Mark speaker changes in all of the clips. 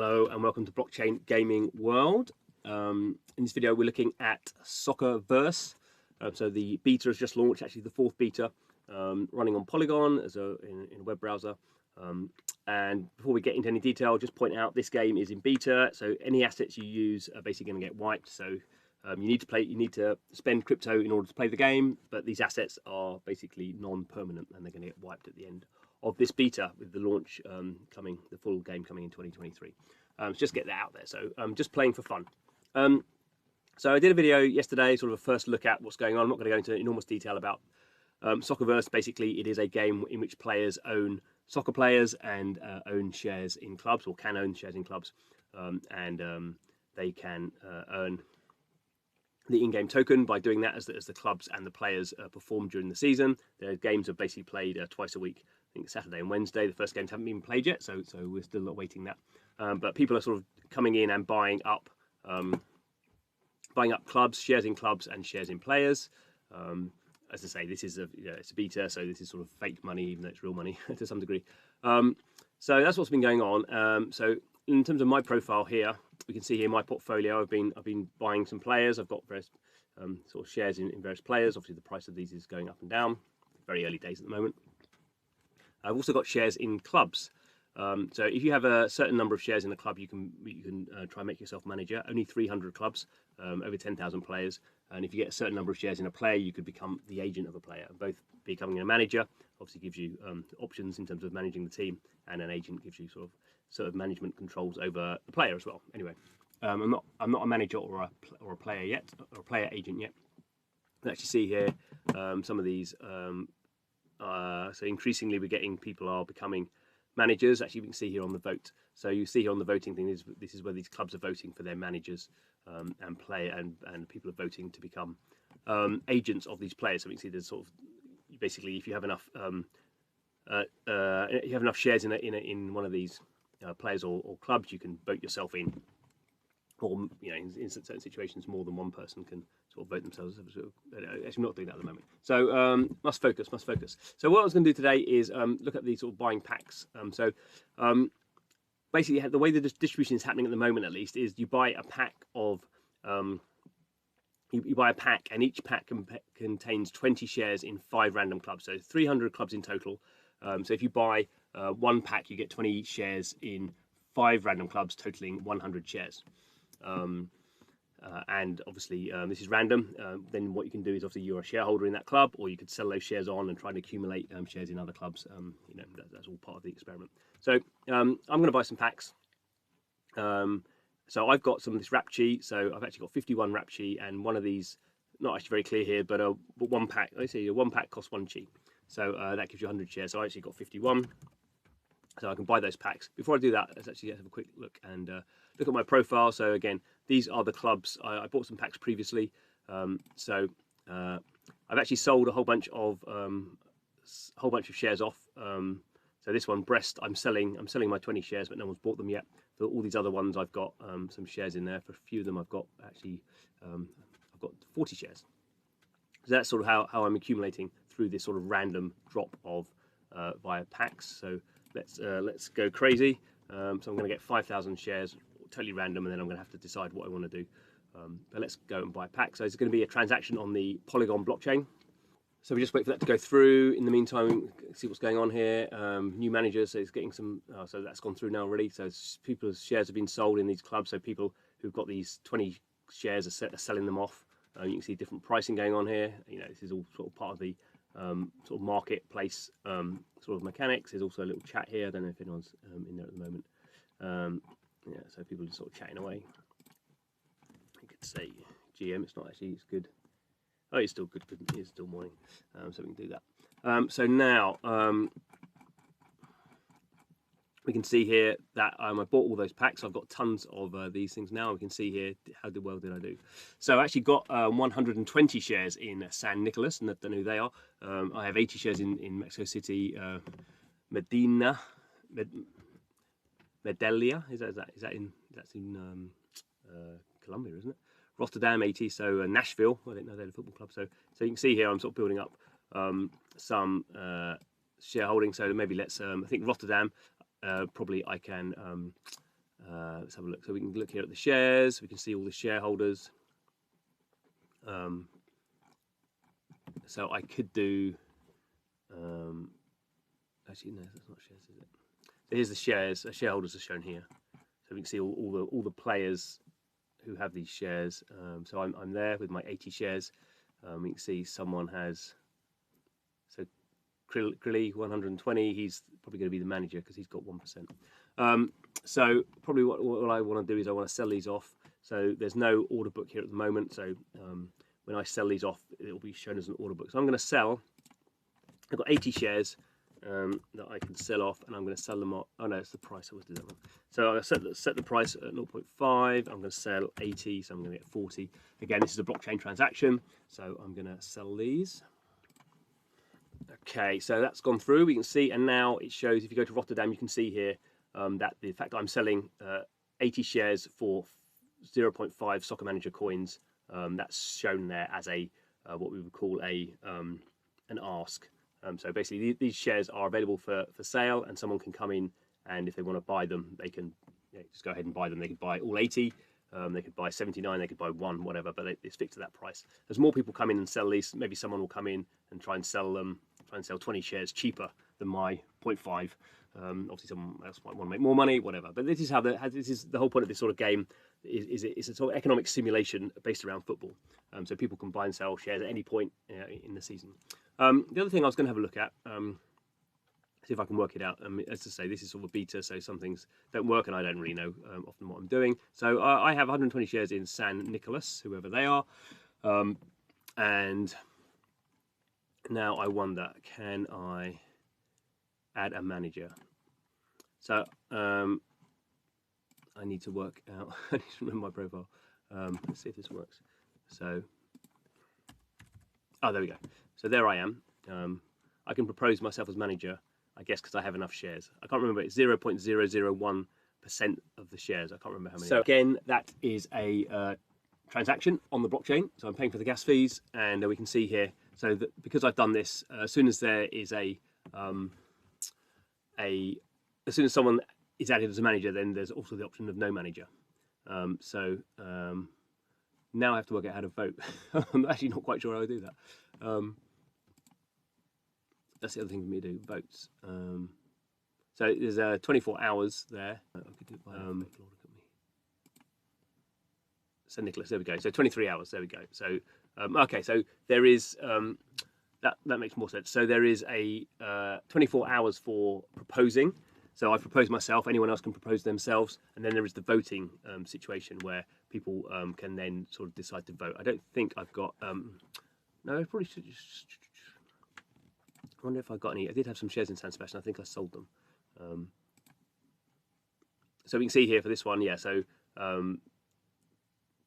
Speaker 1: Hello and welcome to Blockchain Gaming World. In this video we're looking at Soccerverse. So the beta has just launched, actually the fourth beta, running on Polygon as in a web browser. And before we get into any detail, just point out this game is in beta, so any assets you use are basically going to get wiped. So you need to spend crypto in order to play the game, but these assets are basically non-permanent and they're going to get wiped at the end of this beta, with the launch the full game coming in 2023. So just get that out there. So just playing for fun. So I did a video yesterday, sort of a first look at what's going on. I'm not going to go into enormous detail about Soccerverse. Basically, it is a game in which players own soccer players and own shares in clubs, or can own shares in clubs, and they can earn the in-game token by doing that as the clubs and the players perform during the season. The games are basically played twice a week. I think Saturday and Wednesday. The first games haven't been played yet, so we're still awaiting that. But people are sort of coming in and buying up clubs, shares in clubs, and shares in players. As I say, this is it's a beta, so this is sort of fake money, even though it's real money to some degree. So that's what's been going on. So in terms of my profile here, we can see here my portfolio. I've been buying some players. I've got various sort of shares in various players. Obviously, the price of these is going up and down. Very early days at the moment. I've also got shares in clubs. So if you have a certain number of shares in a club, you can try and make yourself manager. Only 300 clubs, over 10,000 players. And if you get a certain number of shares in a player, you could become the agent of a player. Both becoming a manager obviously gives you options in terms of managing the team, and an agent gives you sort of management controls over the player as well. Anyway, I'm not a manager or a player yet, or a player agent yet. You can actually see here some of these. So increasingly, we're getting people are becoming managers. Actually, we can see here on the vote. So you see here on the voting thing, this is where these clubs are voting for their managers, and people are voting to become agents of these players. So we can see there's sort of basically, if you have enough shares in one of these players or clubs, you can vote yourself in. Or in certain situations, more than one person can sort of vote themselves. Actually, not doing that at the moment. So must focus. So what I was going to do today is look at these sort of buying packs. Basically, the way the distribution is happening at the moment, at least, is you buy a pack of you buy a pack, and each pack contains 20 shares in 5 random clubs. So 300 clubs in total. So if you buy one pack, you get 20 shares in 5 random clubs, totaling 100 shares. And obviously this is random. Then what you can do is, obviously, you're a shareholder in that club, or you could sell those shares on and try to accumulate shares in other clubs. That's all part of the experiment. So I'm going to buy some packs. So I've got some of this Rapchi. So I've actually got 51 Rapchi, and one of these, not actually very clear here, but one pack. Let's see, one pack costs 1 chi. So that gives you 100 shares. So I actually got 51. So I can buy those packs. Before I do that, let's actually have a quick look and look at my profile. So again, these are the clubs. I bought some packs previously. So I've actually sold a whole bunch of shares off. So this one, Brest, I'm selling my 20 shares, but no one's bought them yet. For all these other ones, I've got some shares in there. For a few of them, I've got actually I've got 40 shares. So that's sort of how I'm accumulating through this sort of random drop of via packs. So let's go crazy. So I'm going to get 5,000 shares, totally random, and then I'm going to have to decide what I want to do. But let's go and buy a pack. So it's going to be a transaction on the Polygon blockchain. So we just wait for that to go through. In the meantime, see what's going on here. New managers, so it's getting some. So that's gone through now already. So people's shares have been sold in these clubs. So people who've got these 20 shares are selling them off. You can see different pricing going on here. This is all sort of part of the sort of marketplace sort of mechanics. There's also a little chat here. I don't know if anyone's in there at the moment. Yeah, so people are just sort of chatting away. You could say GM. It's not actually. It's good. Oh, it's still good. It's still morning. So we can do that. So now we can see here that I bought all those packs. I've got tons of these things now. We can see here how well did I do. So I actually got 120 shares in San Nicolas, and I don't know who they are. I have 80 shares in Mexico City, Medellin. Is that in Colombia, isn't it? Rotterdam 80, so Nashville. I didn't know they had a football club. So you can see here I'm sort of building up some shareholding. So maybe let's I think Rotterdam probably I can Let's have a look. So we can look here at the shares. We can see all the shareholders. So I could do. Actually, no, that's not shares, is it? So here's the shares. The shareholders are shown here. So we can see all the players who have these shares. So I'm there with my 80 shares. You can see someone has. So Krilly 120. He's probably going to be the manager because he's got 1%. So probably what I want to do is I want to sell these off. So there's no order book here at the moment. So when I sell these off, it will be shown as an order book. So I'm going to sell. I've got 80 shares that I can sell off, and I'm going to sell them off. Oh no, it's the price. I was doing that one. So I set the price at 0.5. I'm going to sell 80, so I'm going to get 40. Again, this is a blockchain transaction, so I'm going to sell these. Okay, so that's gone through. We can see, and now it shows. If you go to Rotterdam, you can see here that the fact that I'm selling 80 shares for 0.5 Soccer Manager coins. That's shown there as a what we would call an ask. So basically, these shares are available for sale, and someone can come in, and if they want to buy them, they can just go ahead and buy them. They could buy all 80, they could buy 79, they could buy 1, whatever, but they stick to that price. As more people come in and sell these, maybe someone will come in and try and sell 20 shares cheaper than my 0.5. Obviously, someone else might want to make more money, whatever. But this is this is the whole point of this sort of game. It's a sort of economic simulation based around football. So people can buy and sell shares at any point in the season. The other thing I was going to have a look at, see if I can work it out. As I say, this is sort of a beta, so some things don't work, and I don't really know often what I'm doing. So I have 120 shares in San Nicolas, whoever they are, and now I wonder, can I add a manager? So I need to work out. I need to remember my profile. Let's see if this works. So, oh, there we go. So there I am. I can propose myself as manager, I guess, because I have enough shares. I can't remember. It's 0.001% of the shares. I can't remember how many. So again, that is a transaction on the blockchain. So I'm paying for the gas fees, and we can see here. So that because I've done this, as soon as there is as soon as someone is added as a manager, then there's also the option of no manager. Now I have to work out how to vote. I'm actually not quite sure how I do that. That's the other thing for me to do, votes. So there's 24 hours there. I could do it by St. Nicholas, there we go. So 23 hours, there we go. So, okay, so there is, that makes more sense. So there is a 24 hours for proposing. So I propose myself, anyone else can propose themselves. And then there is the voting situation where people can then sort of decide to vote. I don't think I've got, no, I probably should just, I wonder if I got any. I did have some shares in San Sebastian. I think I sold them. So we can see here for this one, yeah. So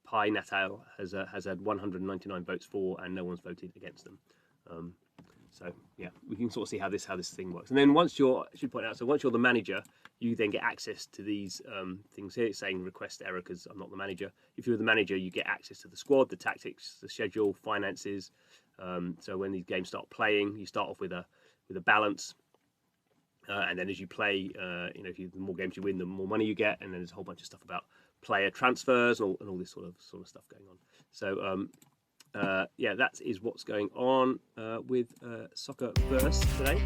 Speaker 1: Pi Natal has had 199 votes for, and no one's voted against them. So yeah, we can sort of see how this thing works. And then once I should point out, so once you're the manager, you then get access to these things here. It's saying request error because I'm not the manager. If you're the manager, you get access to the squad, the tactics, the schedule, finances. So when these games start playing, you start off with a balance, and then as you play, the more games you win, the more money you get, and then there's a whole bunch of stuff about player transfers and all this sort of stuff going on. So yeah, that is what's going on with Soccerverse today.